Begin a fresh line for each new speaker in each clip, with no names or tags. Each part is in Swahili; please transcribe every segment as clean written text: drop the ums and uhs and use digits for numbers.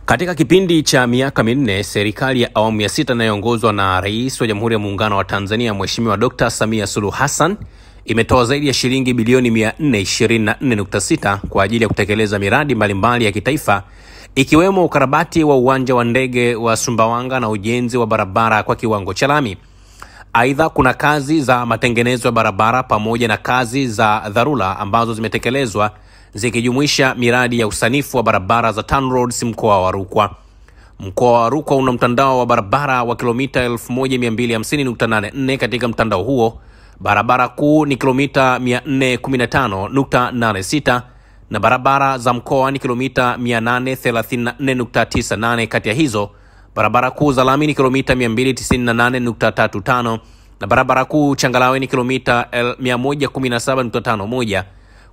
Katika kipindi cha miaka minne, serikali ya awamu ya 6 inayoongozwa na Rais wa Jamhuri ya Muungano wa Tanzania Mheshimiwa Dr. Samia Suluhu Hassan imetoa zaidi ya shilingi bilioni 424.6 kwa ajili ya kutekeleza miradi mbalimbali ya kitaifa, ikiwemo ukarabati wa uwanja wa ndege wa Sumbawanga na ujenzi wa barabara kwa kiwango cha lami. Aidha, kuna kazi za matengenezo ya barabara pamoja na kazi za dharura ambazo zimetekelezwa, zikijumuisha miradi ya usanifu wa barabara za TANROADS mkoa wa Rukwa. Mkoa wa Rukwa una mtandao wa barabara wa kilomita 1250.84. Katika mtandao huo, barabara kuu ni kilomita 415.86 na barabara za mkoa ni kilomita 834.98. Kati ya hizo, barabara kuu za lami ni kilomita 298.35 na barabara kuu changalawe ni kilomita 117.51.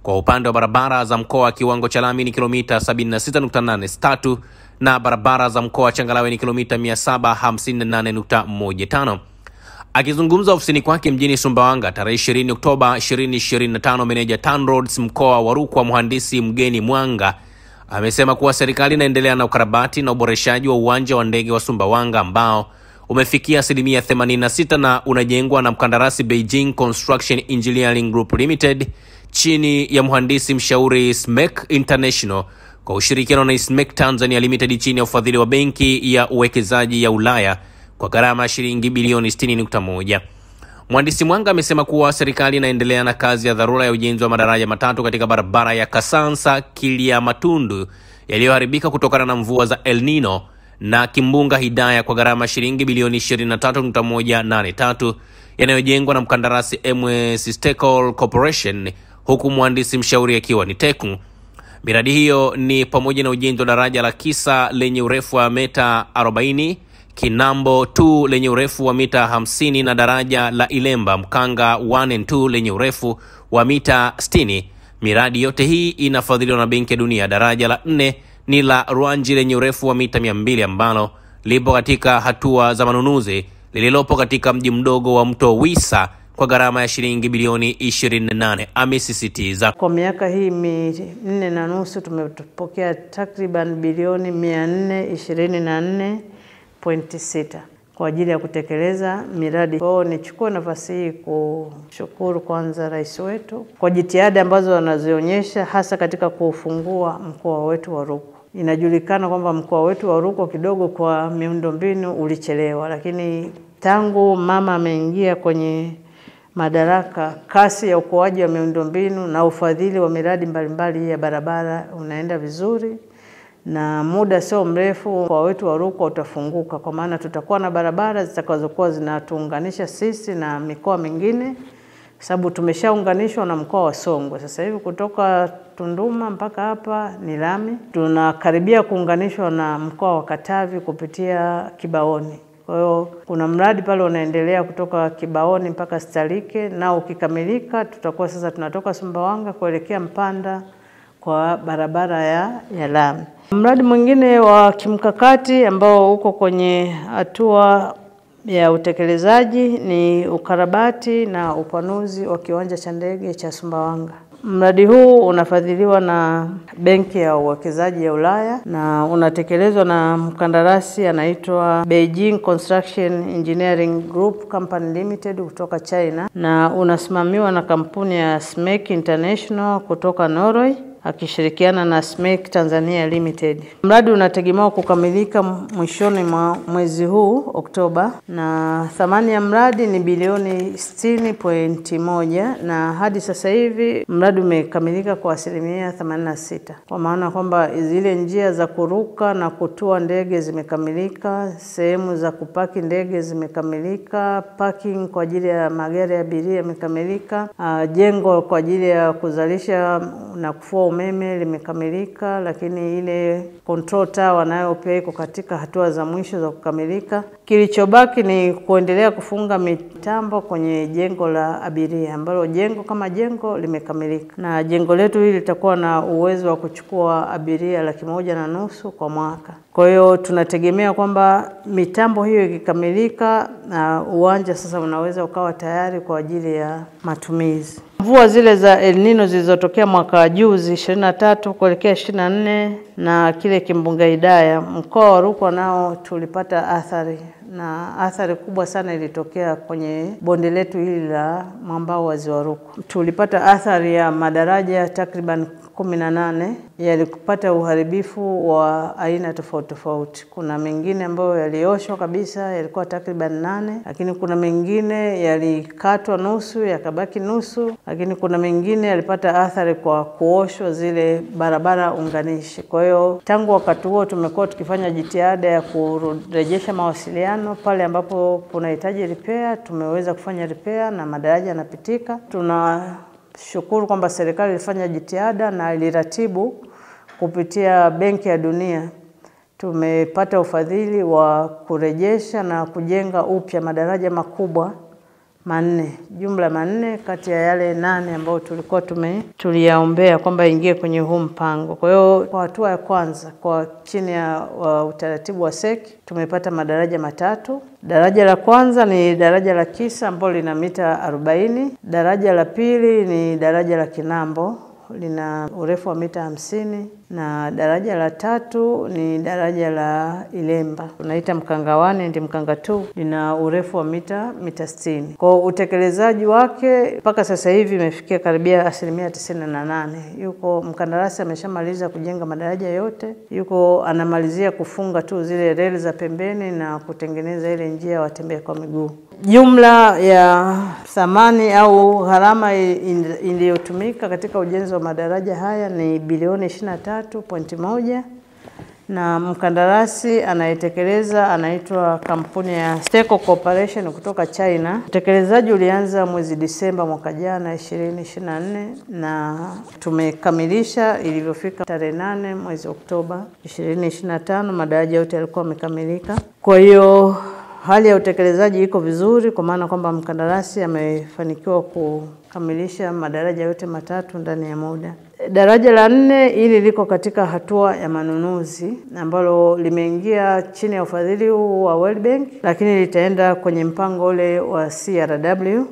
Kwa upande wa barabara za mkoa, kiwango cha lami ni kilomita 76.83 na barabara za mkoa changalawe ni kilomita 758.15. Akizungumza ofisini kwake mjini Sumbawanga tarehe 20 Oktoba 2025, meneja TANROADS mkoa wa Rukwa Mhandisi Mgeni Mwanga amesema kuwa serikali inaendelea na ukarabati na uboreshaji wa uwanja wa ndege wa Sumbawanga ambao umefikia 86% na unajengwa na mkandarasi Beijing Construction Engineering Group Limited chini ya mhandisi mshauri SMEC International kwa ushirikiano na SMEC Tanzania Limited chini ya ufadhili wa Benki ya Uwekezaji ya Ulaya kwa gharama ya shilingi bilioni 60.1. Mhandisi Mwanga amesema kuwa serikali inaendelea na kazi ya dharura ya ujenzi wa madaraja matatu katika barabara ya Kasansa Kilia Matundu yaliyoharibika kutokana na mvua za El Nino na Kimbunga Hidaya kwa gharama shilingi bilioni 23.183 yanayojengwa na mkandarasi MS Stecol Corporation, huku mhandisi mshauri akiwa ni TECU. Miradi hiyo ni pamoja na ujenzi wa daraja la Kisa lenye urefu wa mita 40, Kinambo 2 lenye urefu wa mita 50 na daraja la Ilemba Mkanga 1 and 2 lenye urefu wa mita 60. Miradi yote hii inafadhiliwa na Benki ya Dunia. Daraja la 4 ni la Ruanji lenye urefu wa mita 200 ambalo lipo katika hatua za manunuzi, lililopo katika mji mdogo wa Mto Wisa kwa gharama ya shilingi bilioni 28. Amesisitiza
kwa miaka hii 4.5 tumepokea takriban bilioni 424.6 kwa ajili ya kutekeleza miradi. Kwa nichukue nafasi hii kushukuru kwanza rais wetu kwa jitihada ambazo anazionyesha hasa katika kufungua mkoa wetu wa Rukwa. Inajulikana kwamba mkoa wetu wa Rukwa kidogo kwa miundombinu ulichelewa, lakini tangu mama ameingia kwenye madaraka, kasi ya ukuaji wa miundombinu na ufadhili wa miradi mbalimbali ya barabara unaenda vizuri, na muda sio mrefu mkoa wetu wa Rukwa utafunguka, kwa maana tutakuwa na barabara zitakazokuwa zinatuunganisha sisi na mikoa mingine, sababu tumeshaunganishwa na mkoa wa Songwe. Sasa hivi kutoka Tunduma mpaka hapa ni lami. Tunakaribia kuunganishwa na mkoa wa Katavi kupitia Kibaoni. Kwa hiyo kuna mradi pale unaendelea kutoka Kibaoni mpaka Stalike, na ukikamilika tutakuwa sasa tunatoka Sumbawanga kuelekea Mpanda kwa barabara ya lami. Mradi mwingine wa kimkakati ambao uko kwenye hatua ya utekelezaji ni ukarabati na upanuzi wa kiwanja cha ndege cha Sumbawanga. Mradi huu unafadhiliwa na Benki ya Uwekezaji ya Ulaya na unatekelezwa na mkandarasi anaitwa Beijing Construction Engineering Group Company Limited kutoka China, na unasimamiwa na kampuni ya SMEC International kutoka Norway akishirikiana na SMEC Tanzania Limited. Mradi unategemewa kukamilika mwishoni mwa mwezi huu Oktoba, na thamani ya mradi ni bilioni 60.1, na hadi sasa hivi mradi umekamilika kwa 86%, kwa maana kwamba zile njia za kuruka na kutua ndege zimekamilika, sehemu za kupaki ndege zimekamilika, parking kwa ajili ya magari ya abiria imekamilika, jengo kwa ajili ya kuzalisha na kufua umeme limekamilika, lakini ile control tower nayo pia iko katika hatua za mwisho za kukamilika. Kilichobaki ni kuendelea kufunga mitambo kwenye jengo la abiria ambalo jengo kama jengo limekamilika, na jengo letu hili litakuwa na uwezo wa kuchukua abiria 150,000 kwa mwaka. Kwa hiyo tunategemea kwamba mitambo hiyo ikikamilika na uwanja sasa unaweza ukawa tayari kwa ajili ya matumizi. Mvua zile za El Nino zilizotokea mwaka juzi 23 kuelekea 24 na kile kimbunga Idaya, mkoa wa Rukwa nao tulipata athari, na athari kubwa sana ilitokea kwenye bonde letu hili la mwambao wa Ziwa Rukwa. Tulipata athari ya madaraja takriban 18 yalikupata uharibifu wa aina tofauti tofauti. Kuna mengine ambayo yalioshwa kabisa, yalikuwa takriban 8, lakini kuna mengine yalikatwa nusu yakabaki nusu, lakini kuna mengine yalipata athari kwa kuoshwa zile barabara unganishi. Kwa hiyo tangu wakati huo tumekuwa tukifanya jitihada ya kurejesha mawasiliano pale ambapo kunahitaji repair, tumeweza kufanya repair na madaraja yanapitika. Tunashukuru kwamba serikali ilifanya jitihada na iliratibu kupitia Benki ya Dunia. Tumepata ufadhili wa kurejesha na kujenga upya madaraja makubwa 4, jumla 4 kati ya yale 8 ambayo tulikuwa tuliyaombea kwamba ingie kwenye huu mpango. Kwa hiyo kwa hatua ya kwanza kwa chini ya utaratibu wa SEC tumepata madaraja 3. Daraja la kwanza ni daraja la Kisa ambalo lina mita 40. Daraja la pili ni daraja la Kinambo lina urefu wa mita 50, na daraja la tatu ni daraja la Ilemba tunaita Mkangawani ndi Mkanga 2 lina urefu wa mita 60. Kwa utekelezaji wake mpaka sasa hivi imefikia karibia 98%. Yuko mkandarasi ameshamaliza kujenga madaraja yote, yuko anamalizia kufunga tu zile reli za pembeni na kutengeneza ile njia ya watembea kwa miguu. Jumla ya thamani au gharama iliyotumika katika ujenzi wa madaraja haya ni bilioni 23.1, na mkandarasi anayetekeleza anaitwa kampuni ya Steco Corporation kutoka China. Utekelezaji ulianza mwezi Disemba mwaka jana 2024 na tumekamilisha ilivyofika tarehe 8 mwezi Oktoba 2025 madaraja yote yalikuwa yamekamilika. Kwa hiyo hali ya utekelezaji iko vizuri kwa maana kwamba mkandarasi amefanikiwa kukamilisha madaraja yote 3 ndani ya muda. Daraja la 4 ili liko katika hatua ya manunuzi ambalo limeingia chini ya ufadhili wa World Bank, lakini litaenda kwenye mpango ule wa CRW.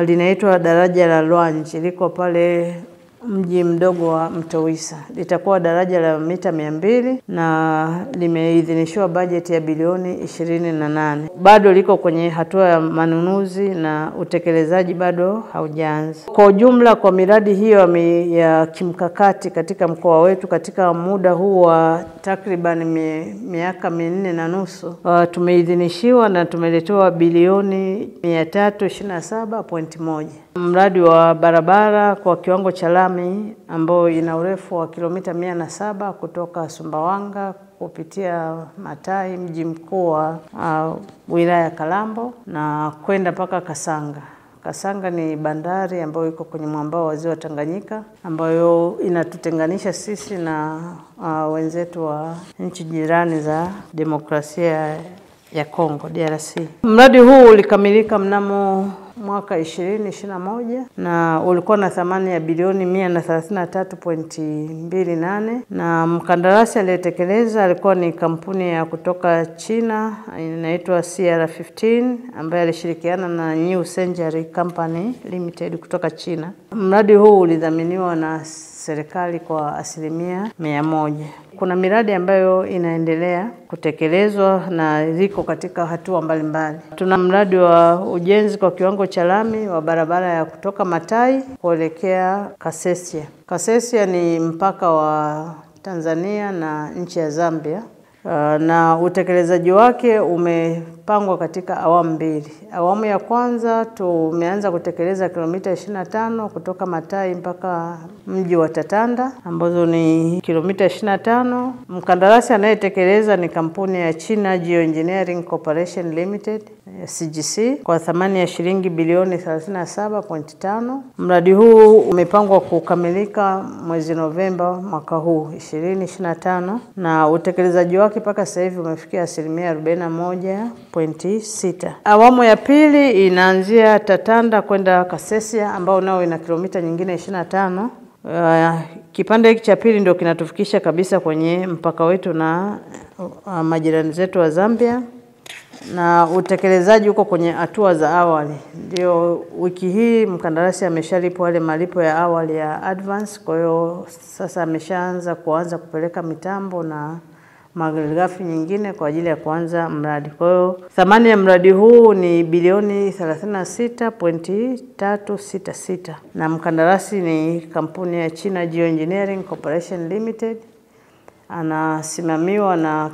Linaitwa daraja la Lwanji, liko pale mji mdogo wa Mtowisa. Litakuwa daraja la mita 200 na limeidhinishwa bajeti ya bilioni 28. Bado liko kwenye hatua ya manunuzi na utekelezaji bado haujaanza. Kwa ujumla kwa miradi hiyo ya kimkakati katika mkoa wetu katika muda huu wa takriban miaka 4.5 tumeidhinishiwa na tumeletewa bilioni 327.1. Mradi wa barabara kwa kiwango cha lami ambao ina urefu wa kilomita 107 kutoka Sumbawanga kupitia Matai mji mkuu wa wilaya ya Kalambo na kwenda mpaka Kasanga. Kasanga ni bandari ambayo iko kwenye mwambao wa Ziwa Tanganyika ambayo inatutenganisha sisi na wenzetu wa nchi jirani za demokrasia ya Kongo DRC. Mradi huu ulikamilika mnamo mwaka 2021 na ulikuwa na thamani ya bilioni 133.28, na mkandarasi aliyetekeleza alikuwa ni kampuni ya kutoka China inaitwa CR15 ambaye alishirikiana na New Century Company Limited kutoka China. Mradi huu ulidhaminiwa na serikali kwa 100%. Kuna miradi ambayo inaendelea kutekelezwa na liko katika hatua mbalimbali. Tuna mradi wa ujenzi kwa kiwango cha lami wa barabara ya kutoka Matai kuelekea Kasesia. Kasesia ni mpaka wa Tanzania na nchi ya Zambia. Na utekelezaji wake umepangwa katika awamu 2. Awamu ya kwanza tumeanza kutekeleza kilomita 25 kutoka Matai mpaka mji wa Tatanda ambazo ni kilomita 25. Mkandarasi anayetekeleza ni kampuni ya China Geoengineering Corporation Limited CGC kwa thamani ya shilingi bilioni 37.5. Mradi huu umepangwa kukamilika mwezi Novemba mwaka huu 2025 na utekelezaji wake mpaka sasa hivi umefikia 41.6. Awamu ya pili inaanzia Tatanda kwenda Kasesia ambao nao ina kilomita nyingine 25. Kipande hiki cha pili ndio kinatufikisha kabisa kwenye mpaka wetu na majirani zetu wa Zambia. na utekelezaji uko kwenye hatua za awali. Ndio wiki hii mkandarasi ameshalipwa wale malipo ya awali ya advance, kwa hiyo sasa ameshaanza kupeleka mitambo na malighafi nyingine kwa ajili ya kuanza mradi. Kwa hiyo thamani ya mradi huu ni bilioni 36.366 na mkandarasi ni kampuni ya China Geoengineering Corporation Limited, anasimamiwa na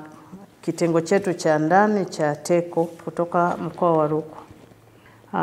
kitengo chetu cha ndani cha TECO kutoka mkoa wa Rukwa.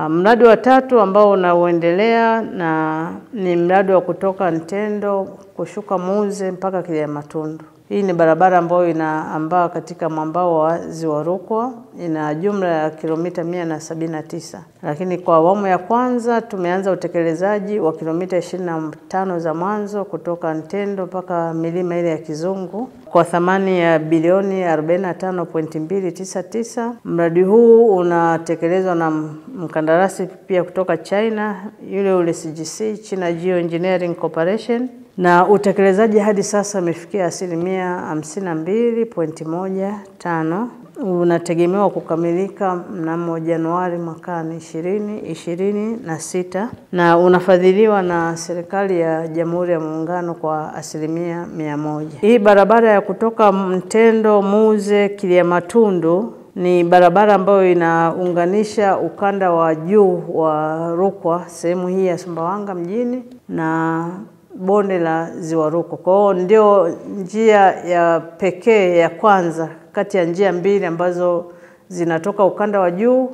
Mradi wa tatu ambao unaoendelea na ni mradi wa kutoka Ntendo kushuka Muze mpaka Kiliamatundu. Hii ni barabara ambayo inaambaa katika mwambao wa Ziwa Rukwa, ina jumla ya kilomita 179. Lakini kwa awamu ya kwanza tumeanza utekelezaji wa kilomita 25 za mwanzo kutoka Ntendo mpaka milima ile ya Kizungu kwa thamani ya bilioni 45.299. Mradi huu unatekelezwa na mkandarasi pia kutoka China, yule CGC, China Geoengineering Corporation. Na utekelezaji hadi sasa umefikia 52.15. Unategemewa kukamilika mnamo Januari mwakani 2026 na unafadhiliwa na serikali ya Jamhuri ya Muungano kwa 100%. Hii barabara ya kutoka Ntendo, Muze, Kiliamatundu ni barabara ambayo inaunganisha ukanda wa juu wa Rukwa, sehemu hii ya Sumbawanga mjini na bonde la Ziwa Rukwa. Kwa hiyo ndio njia ya pekee ya kwanza kati ya njia mbili ambazo zinatoka ukanda wa juu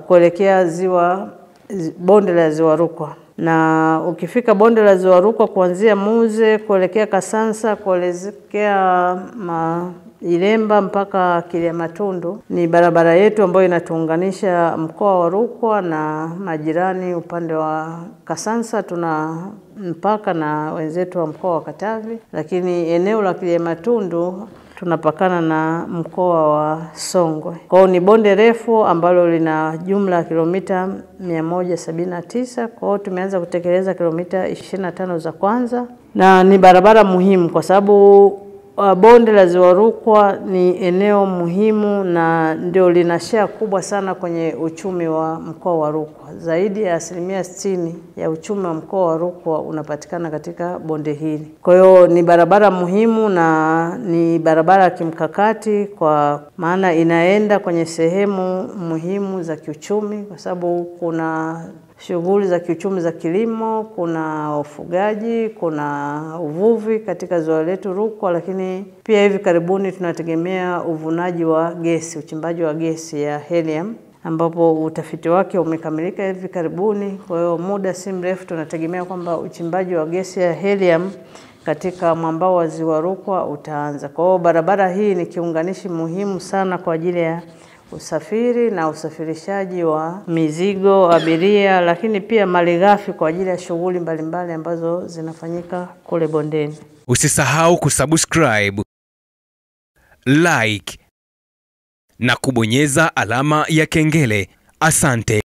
kuelekea bonde la Ziwa Rukwa. Na ukifika bonde la Ziwa Rukwa kuanzia Muze kuelekea Kasansa kuelekea Ilemba mpaka Kiliamatundu ni barabara yetu ambayo inatuunganisha mkoa wa Rukwa na majirani. Upande wa Kasansa tuna mpaka na wenzetu wa mkoa wa Katavi, lakini eneo la Kiliamatundu tunapakana na mkoa wa Songwe. Kwa hiyo ni bonde refu ambalo lina jumla ya kilomita 179. Kwa hiyo tumeanza kutekeleza kilomita 25 za kwanza, na ni barabara muhimu kwa sababu bonde la Ziwa Rukwa ni eneo muhimu na ndio lina share kubwa sana kwenye uchumi wa mkoa wa Rukwa. Zaidi ya 60% ya uchumi wa mkoa wa Rukwa unapatikana katika bonde hili. Kwa hiyo ni barabara muhimu na ni barabara ya kimkakati kwa maana inaenda kwenye sehemu muhimu za kiuchumi, kwa sababu kuna shughuli za kiuchumi za kilimo, kuna ufugaji, kuna uvuvi katika ziwa letu Rukwa, lakini pia hivi karibuni tunategemea uvunaji wa gesi, uchimbaji wa gesi ya helium ambapo utafiti wake umekamilika hivi karibuni. Kwa hiyo muda si mrefu tunategemea kwamba uchimbaji wa gesi ya helium katika mwambao wa Ziwa Rukwa utaanza. Kwa hiyo barabara hii ni kiunganishi muhimu sana kwa ajili ya usafiri na usafirishaji wa mizigo, abiria, lakini pia malighafi kwa ajili ya shughuli mbalimbali ambazo zinafanyika kule bondeni.
Usisahau kusubscribe, like na kubonyeza alama ya kengele. Asante.